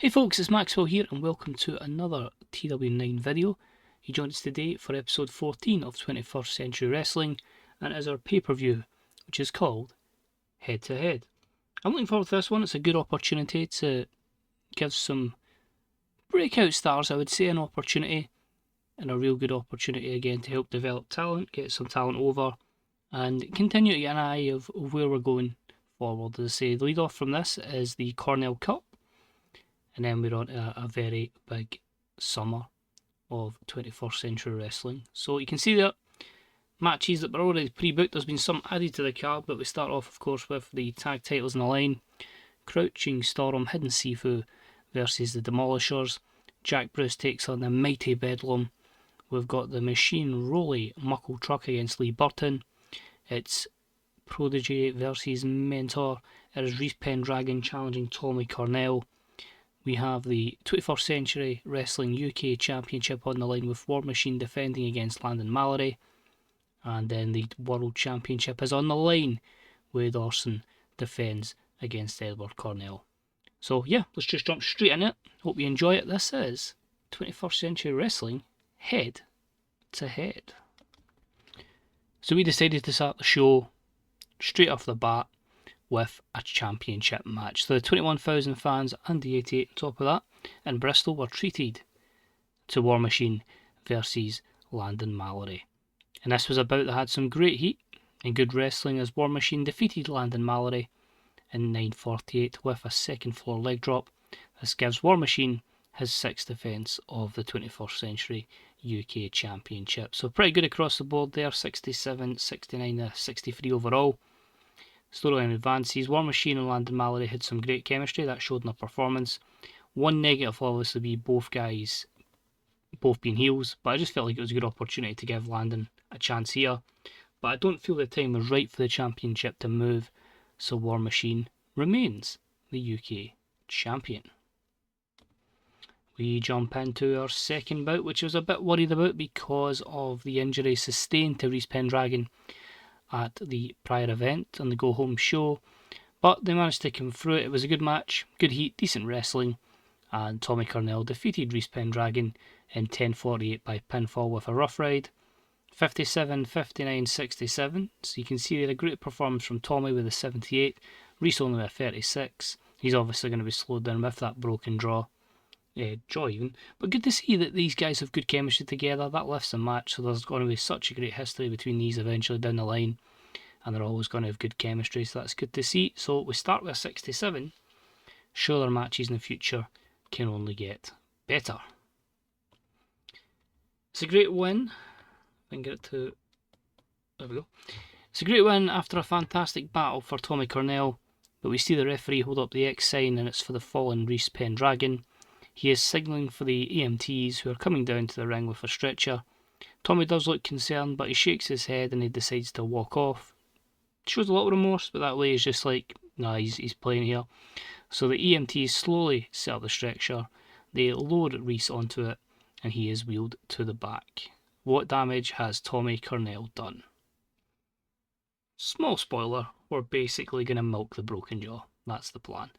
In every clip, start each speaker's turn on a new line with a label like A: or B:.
A: Hey folks, it's Maxwell here and welcome to another TW9 video. You joined us today for episode 14 of 21st Century Wrestling, and it is our pay-per-view, which is called Head to Head. I'm looking forward to this one. It's a good opportunity to give some breakout stars, I would say, an opportunity, and a real good opportunity again to help develop talent, get some talent over, and continue to get an eye of where we're going forward. As I say, the lead off from this is the Cornell Cup. And then we're on a very big summer of 21st Century Wrestling. So you can see there, matches that were already pre-booked. There's been some added to the card, but we start off, of course, with the tag titles on the line. Crouching Storm, Hidden Sifu versus the Demolishers. Jack Bruce takes on the Mighty Bedlam. We've got the Machine Rolly Muckle Truck against Lee Burton. It's Protege versus Mentor. It is Rhys Pendragon challenging Tommy Cornell. We have the 21st Century Wrestling UK Championship on the line with War Machine defending against Landon Mallory. And then the World Championship is on the line. Wade Orson defends against Edward Cornell. So yeah, let's just jump straight in it. Hope you enjoy it. This is 21st Century Wrestling Head to Head. So we decided to start the show straight off the bat with a championship match. So the 21,000 fans and the 88 on top of that in Bristol were treated to War Machine versus Landon Mallory. And this was about that had some great heat and good wrestling as War Machine defeated Landon Mallory in 9:48 with a second floor leg drop. This gives War Machine his 6th defence of the 21st Century UK Championship. So pretty good across the board there, 67, 69, 63 overall. Storyline advances. War Machine and Landon Mallory had some great chemistry that showed in their performance. One negative will obviously be both guys both being heels, but I just felt like it was a good opportunity to give Landon a chance here. But I don't feel the time was right for the championship to move, so War Machine remains the UK champion. We jump into our second bout, which I was a bit worried about because of the injury sustained to Rhys Pendragon at the prior event on the Go Home show, but they managed to come through it. It was a good match, good heat, decent wrestling, and Tommy Cornell defeated Rhys Pendragon in 10:48 by pinfall with a rough ride. 57, 59, 67, so you can see there a great performance from Tommy with a 78, Rhys only with a 36. He's obviously going to be slowed down with that broken jaw even, but good to see that these guys have good chemistry together. That lifts the match, so there's going to be such a great history between these eventually down the line, and they're always going to have good chemistry, so that's good to see. So we start with a 67. Sure, their matches in the future can only get better. It's a great win. I can get it to, there we go. It's a great win after a fantastic battle for Tommy Cornell, but we see the referee hold up the X sign and it's for the fallen Rhys Pendragon. He is signalling for the EMTs who are coming down to the ring with a stretcher. Tommy does look concerned, but he shakes his head and he decides to walk off. Shows a lot of remorse, but that way is just like, nah, he's playing here. So the EMTs slowly set up the stretcher. They load Rhys onto it, and he is wheeled to the back. What damage has Tommy Cornell done? Small spoiler, we're basically going to milk the broken jaw. That's the plan.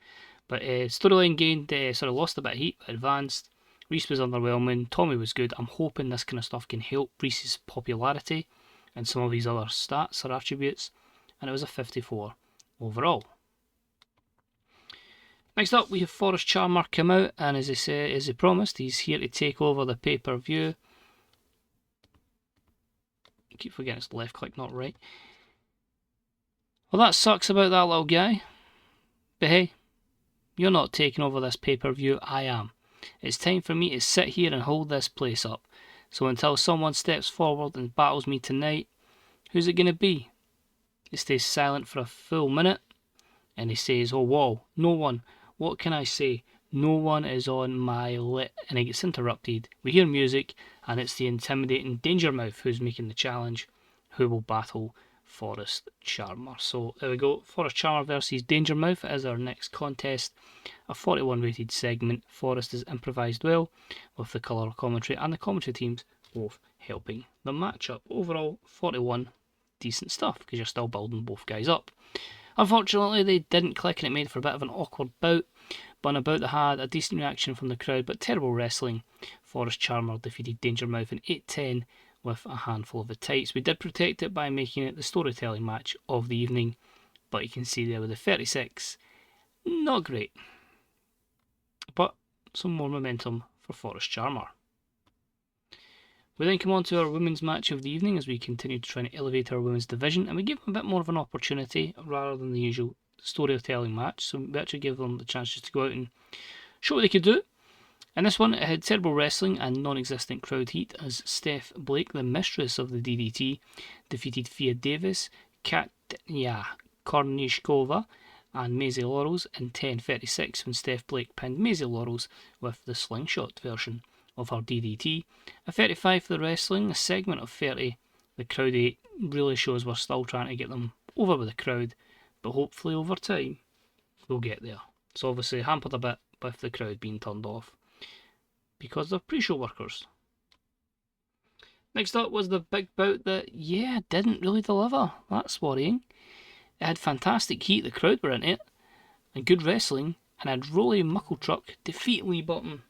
A: But storyline gained, lost a bit of heat, but advanced. Rhys was underwhelming, Tommy was good. I'm hoping this kind of stuff can help Rhys's popularity and some of his other stats or attributes. And it was a 54 overall. Next up, we have Forrest Charmer come out, and as he promised, he's here to take over the pay-per-view. I keep forgetting it's left click, not right. Well, that sucks about that little guy. But hey, you're not taking over this pay-per-view, I am. It's time for me to sit here and hold this place up. So until someone steps forward and battles me tonight, who's it going to be? He stays silent for a full minute, and he says, oh whoa, no one, what can I say? No one is on my lit, and he gets interrupted. We hear music, and it's the intimidating Dangermouth who's making the challenge, who will battle Forrest Charmer. So there we go, Forrest Charmer versus Dangermouth is our next contest. A 41 rated segment. Forrest has improvised well with the colour commentary and the commentary teams both helping the matchup. Overall 41, decent stuff because you're still building both guys up. Unfortunately they didn't click and it made for a bit of an awkward bout, But about the had a decent reaction from the crowd, but terrible wrestling. Forest Charmer defeated Danger Mouth in 8-10 with a handful of the tights. We did protect it by making it the storytelling match of the evening, but you can see there with the 36, not great. But some more momentum for Forest Charmer. We then come on to our women's match of the evening as we continue to try and elevate our women's division, and we give them a bit more of an opportunity rather than the usual storytelling match. So we actually give them the chance just to go out and show what they could do. And this one, it had terrible wrestling and non-existent crowd heat as Steph Blake, the mistress of the DDT, defeated Fia Davis, Katya Kornishkova and Maisie Laurels in 10:36 when Steph Blake pinned Maisie Laurels with the slingshot version of her DDT. A 35 for the wrestling, a segment of 30. The crowd 8 really shows we're still trying to get them over with the crowd, but hopefully over time we'll get there. So obviously hampered a bit with the crowd being turned off because they're pre-show workers. Next up was the big bout that, didn't really deliver. That's worrying. It had fantastic heat, the crowd were in it, and good wrestling, and had Rolly Muckletruck defeat Lee Button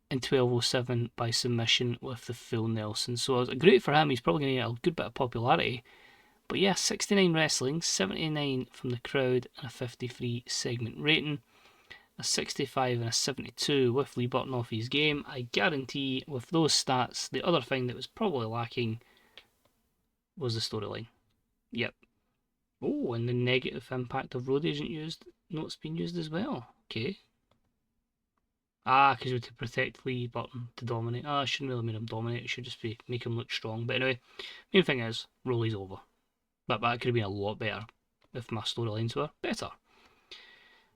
A: in 12:07 by submission with the full Nelson. So it was great for him, he's probably going to get a good bit of popularity. But yeah, 69 wrestling, 79 from the crowd, and a 53 segment rating. A 65 and a 72 with Lee Button off his game. I guarantee with those stats, the other thing that was probably lacking was the storyline. Yep. Oh, and the negative impact of road agent notes being used as well. Okay. Because we had to protect Lee Button to dominate. I shouldn't really make him dominate, it should just be make him look strong. But anyway, main thing is, Rolly's over. But that could have been a lot better if my storylines were better.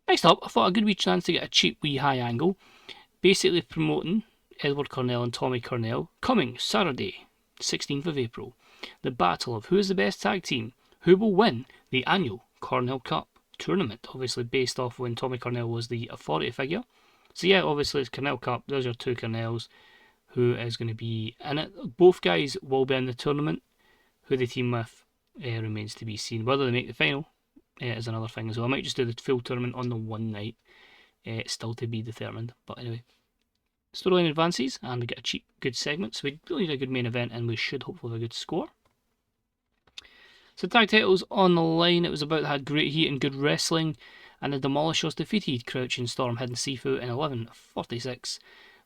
A: Next up, I thought a good wee chance to get a cheap wee high angle, basically promoting Edward Cornell and Tommy Cornell, coming Saturday, 16th of April. The battle of who is the best tag team, who will win the annual Cornell Cup tournament, obviously based off when Tommy Cornell was the authority figure. So yeah, obviously it's Cornell Cup, there's your two Cornells, who is going to be in it. Both guys will be in the tournament. Who they team with remains to be seen. Whether they make the final is another thing as well. I might just do the full tournament on the one night. It's still to be determined. But anyway, storyline advances and we get a cheap, good segment. So we really need a good main event and we should hopefully have a good score. So tag titles on the line. It was about had great heat and good wrestling. And the Demolishers defeated Crouching Storm, Hidden Sifu in 11:46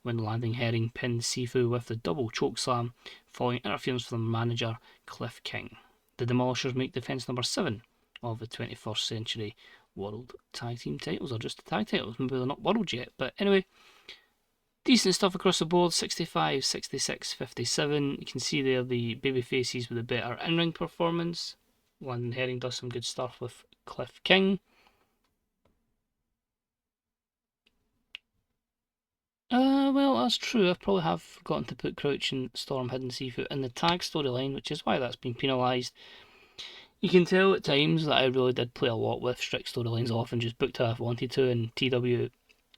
A: when Landing Herring pinned Sifu with the double chokeslam following interference from the manager Cliff King. The Demolishers make defence number 7 of the 21st Century World Tag Team titles, or just the tag titles. Maybe they're not world yet, but anyway, decent stuff across the board. 65, 66, 57. You can see there the baby faces with a better in-ring performance. Landon Herring does some good stuff with Cliff King. Well, that's true. I probably have forgotten to put Crouching Storm, Hidden Sifu in the tag storyline, which is why that's been penalised. You can tell at times that I really did play a lot with strict storylines off and just booked how I wanted to in TW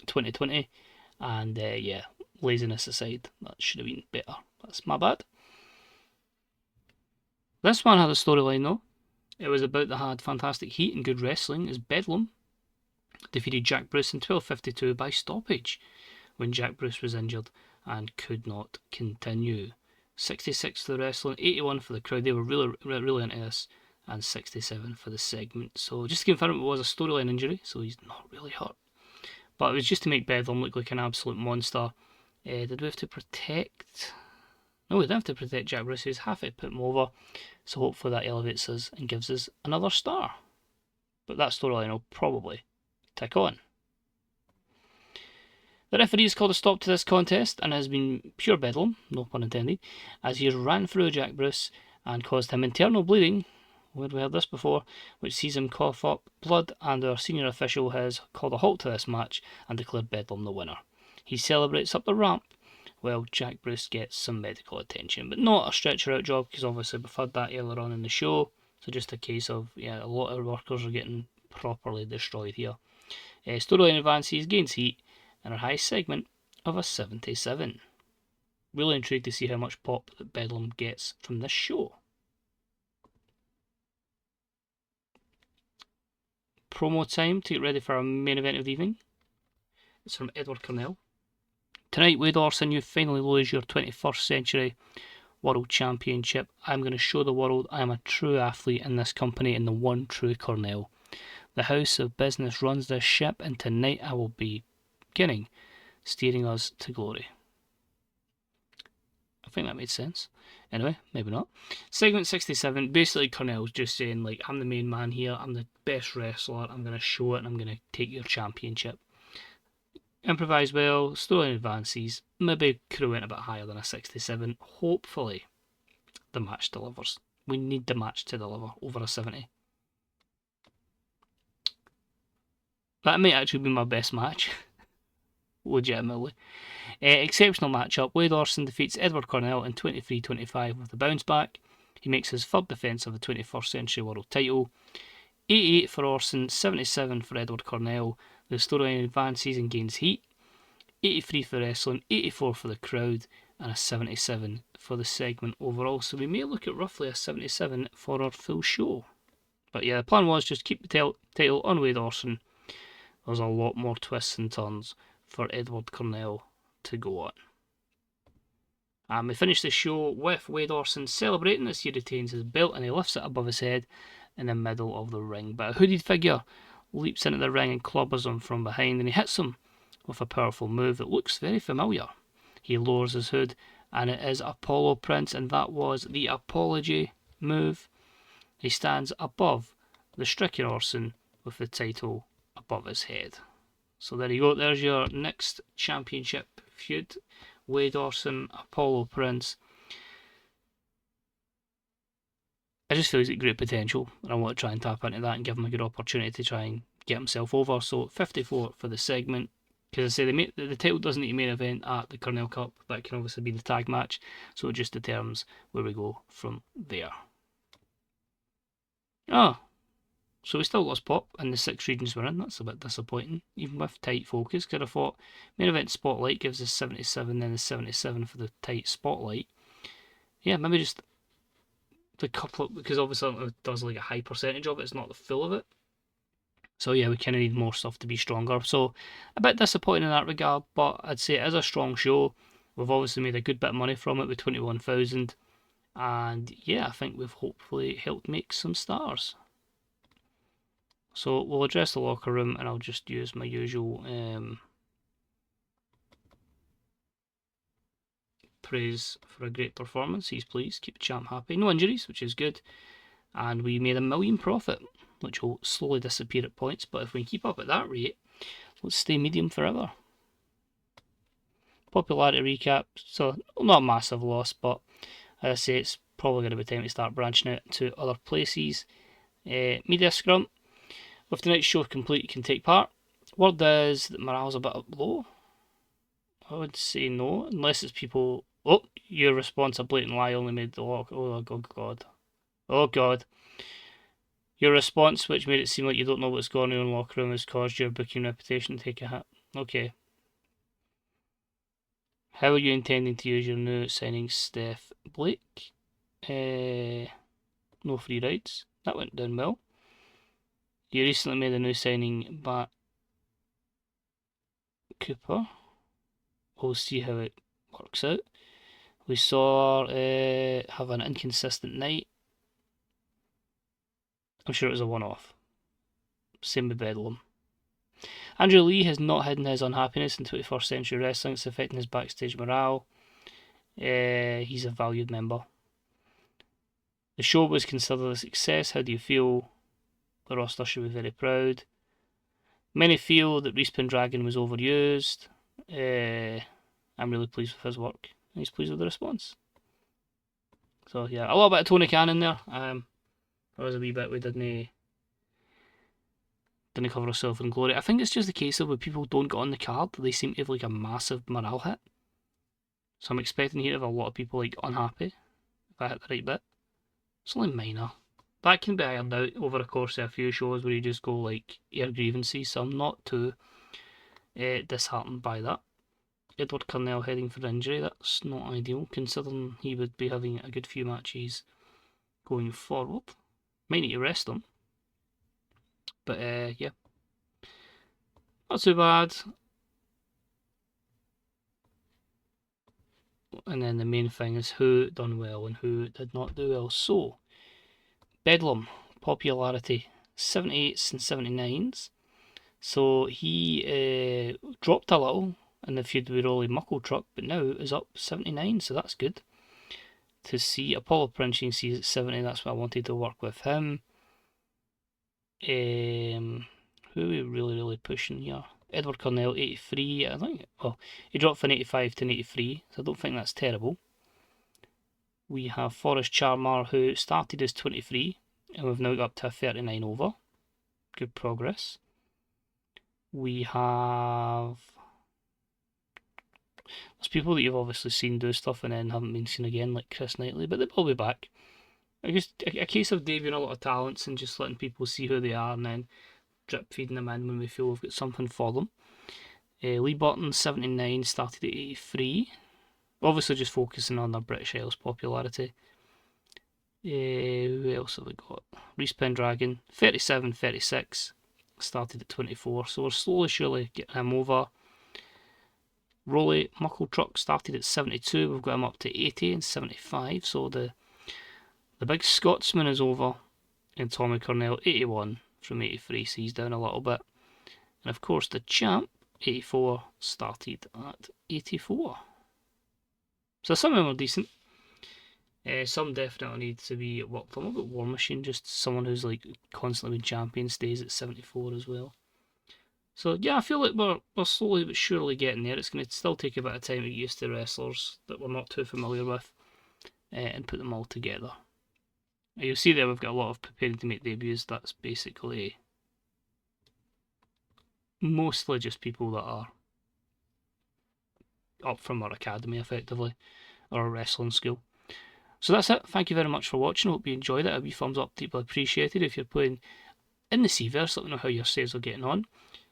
A: 2020. And yeah, laziness aside, that should have been better. That's my bad. This one had a storyline though. It was about that had fantastic heat and good wrestling as Bedlam defeated Jack Bruce in 12:52 by stoppage when Jack Bruce was injured and could not continue. 66 for the wrestling, 81 for the crowd. They were really into this. And 67 for the segment. So just to confirm, it was a storyline injury, so he's not really hurt. But it was just to make Bedlam look like an absolute monster. Did we have to protect? No, we didn't have to protect Jack Bruce. He was happy to put him over. So hopefully that elevates us and gives us another star. But that storyline will probably tick on. The referee has called a stop to this contest and has been pure Bedlam, no pun intended, as he has ran through Jack Bruce and caused him internal bleeding. Where we heard this before, which sees him cough up blood, and our senior official has called a halt to this match and declared Bedlam the winner. He celebrates up the ramp while Jack Bruce gets some medical attention, but not a stretcher out job because obviously we've had that earlier on in the show, so just a case of, a lot of workers are getting properly destroyed here. Storyline advances, gains heat, and our highest segment of a 77. Really intrigued to see how much pop that Bedlam gets from this show. Promo time to get ready for our main event of the evening. It's from Edward Cornell. Tonight, Wade Orson, you finally lose your 21st century World Championship. I'm going to show the world I am a true athlete in this company and the one true Cornell. The house of business runs this ship, and tonight I will be beginning steering us to glory. I think that made sense. Anyway, maybe not. Segment 67, basically Cornell's just saying, like, I'm the main man here, I'm the best wrestler, I'm going to show it, and I'm going to take your championship. Improvise well, storyline advances, maybe could have went a bit higher than a 67. Hopefully the match delivers. We need the match to deliver over a 70. That might actually be my best match. Legitimately. Exceptional matchup. Wade Orson defeats Edward Cornell in 23-25 with a bounce back. He makes his third defence of the 21st Century World title. 88 for Orson, 77 for Edward Cornell. The storyline advances and gains heat. 83 for wrestling, 84 for the crowd, and a 77 for the segment overall. So we may look at roughly a 77 for our full show. But yeah, the plan was just keep the title on Wade Orson. There's a lot more twists and turns for Edward Cornell to go on. And we finish the show with Wade Orson celebrating as he retains his belt and he lifts it above his head in the middle of the ring. But a hooded figure leaps into the ring and clobbers him from behind, and he hits him with a powerful move that looks very familiar. He lowers his hood, and it is Apollo Prince, and that was the apology move. He stands above the stricken Orson with the title above his head. So there you go, there's your next championship feud. Wade Orson, Apollo Prince. I just feel he's got great potential, and I want to try and tap into that and give him a good opportunity to try and get himself over. So 54 for the segment. Because I say the title doesn't need to main event at the Cornell Cup. That can obviously be the tag match. So it just determines where we go from there. So we still got a spot in the 6 regions we're in. That's a bit disappointing, even with tight focus. Because I thought main event spotlight gives us 77, then the 77 for the tight spotlight. Yeah, maybe just the couple of, because obviously it does like a high percentage of it. It's not the full of it. So yeah, we kind of need more stuff to be stronger. So a bit disappointing in that regard, but I'd say it is a strong show. We've obviously made a good bit of money from it with 21,000. And yeah, I think we've hopefully helped make some stars. So we'll address the locker room, and I'll just use my usual praise for a great performance. He's pleased, keep the champ happy. No injuries, which is good. And we made $1 million profit, which will slowly disappear at points, but if we keep up at that rate, let's stay medium forever. Popularity recap, so not a massive loss, but as I say, it's probably going to be time to start branching out to other places. Media scrum, with tonight's show complete, you can take part. Word is that morale's a bit low. I would say no, unless it's people. Oh, your response, a blatant lie, only made the lock. Oh god. Oh god. Your response, which made it seem like you don't know what's going on in the locker room, has caused your booking reputation to take a hit. Okay. How are you intending to use your new signing, Steph Blake? No free rides. That went down well. You recently made a new signing, Matt Cooper. We'll see how it works out. We saw have an inconsistent night. I'm sure it was a one-off. Same with Bedlam. Andrew Lee has not hidden his unhappiness in 21st Century Wrestling. It's affecting his backstage morale. He's a valued member. The show was considered a success. How do you feel? The roster should be very proud. Many feel that Rhys Pendragon was overused. I'm really pleased with his work. He's pleased with the response. So yeah, a little bit of Tony Khan in there. There was a wee bit we didn't cover ourselves in glory. I think it's just the case of when people don't get on the card, they seem to have like a massive morale hit. So I'm expecting here to have a lot of people like unhappy if I hit the right bit. It's only minor. That can be ironed out over the course of a few shows where you just go like air grievances, so I'm not too disheartened by that. Edward Cornell heading for injury, that's not ideal considering he would be having a good few matches going forward. Might need to rest him. But yeah, not too bad. and then the main thing is who done well and who did not do well. So, Bedlam, popularity, 78s and 79s. So he dropped a little in the feud with Rolly Muckletruck, but now is up 79, so that's good to see. Apollo Prince, you can see, is at 70, that's what I wanted to work with him. Who are we really pushing here? Edward Cornell, 83, I think, well, he dropped from 85 to 83, so I don't think that's terrible. We have Forrest Charmer, who started as 23, and we've now got up to a 39 over. Good progress. We have... there's people that you've obviously seen do stuff and then haven't been seen again, like Chris Knightley, but they'll all be back. I guess a case of debuting a lot of talents and just letting people see who they are and then drip feeding them in when we feel we've got something for them. Lee Burton, 79, started at 83. Obviously just focusing on their British Isles popularity. Who else have we got? Rhys Pendragon, 37, 36, started at 24, so we're slowly surely getting him over. Rolly Muckletruck started at 72, we've got him up to 80 and 75, so the big Scotsman is over, and Tommy Cornell, 81 from 83, so he's down a little bit. And of course the champ, 84, started at 84. So some of them are decent. Some definitely need to be worked on. I've got War Machine, just someone who's like constantly been champion, stays at 74 as well. So yeah, I feel like we're slowly but surely getting there. It's going to still take a bit of time to get used to wrestlers that we're not too familiar with and put them all together. You'll see there we've got a lot of preparing to make debuts. That's basically mostly just people that are up from our academy effectively, or a wrestling school. So that's it. Thank you very much for watching. Hope you enjoyed it. A wee thumbs up, deeply appreciated. If you're playing in the Seaverse, let me know how your saves are getting on.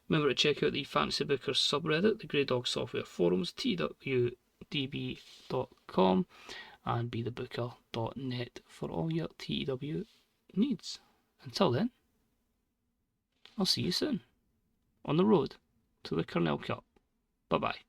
A: Remember to check out the Fantasy Bookers subreddit, the Grey Dog Software forums, twdb.com, and bethebooker.net for all your TEW needs. Until then, I'll see you soon on the road to the Cornell Cup. Bye bye.